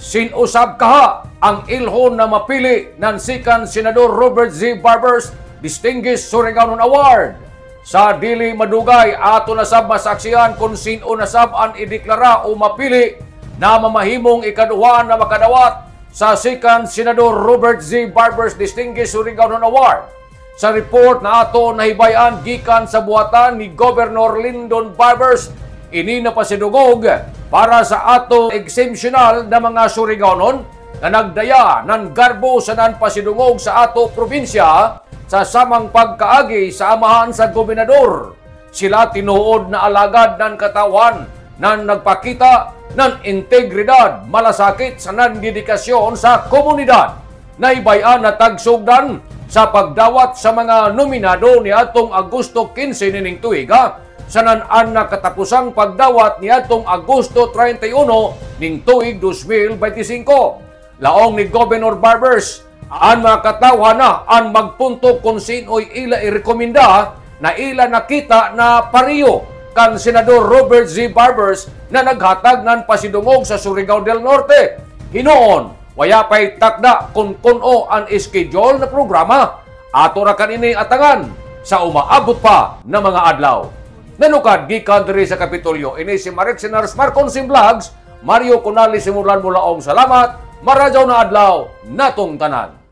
Sinusab kaha ang ilhon na mapili ng sikan Senador Robert Z. Barbers Distinguished Surigao Award. Sa dili madugay, ato nasab masaksihan kung sino nasab ang ideklara o mapili na mamahimong ikaduha na makadawat sa sikan Senador Robert Z. Barbers Distinguished Surigao Award. Sa report na ato nahibayan gikan sa buhatan ni Governor Lyndon Barbers, ini na pasidugog para sa ato exemptional na mga Surigaonon na nagdaya ng garbo sa nanpasidungog sa ato probinsya sa samang pagkaagi sa amahan sa gobernador. Sila tinuod na alagad ng katawan na nagpakita ng integridad, malasakit sa nandedikasyon sa komunidad. Naibayan na tagsugdan sa pagdawat sa mga nominado ni atong Agosto 15 nining tuiga sa nan-an na katapusang pagdawat ni atong Agosto 31 ning tuig 2025. Laong ni Governor Barbers, ang mga katawhan na ang magpunto kung sino'y ila irekomenda na ila nakita na pariyo kan Senador Robert Z. Barbers na naghatag ng pasidungog sa Surigao del Norte. Hinoon, waya pa'y takda kung kuno ang schedule na programa. Ato ra kanini atangan sa umaabot pa na mga adlaw. Nanukad gikan diri sa Kapitolyo, ini si Marek Senars Marconsim Vlogs, Mario Conali simulan mulaong salamat, maradyaw na adlaw natong tanan.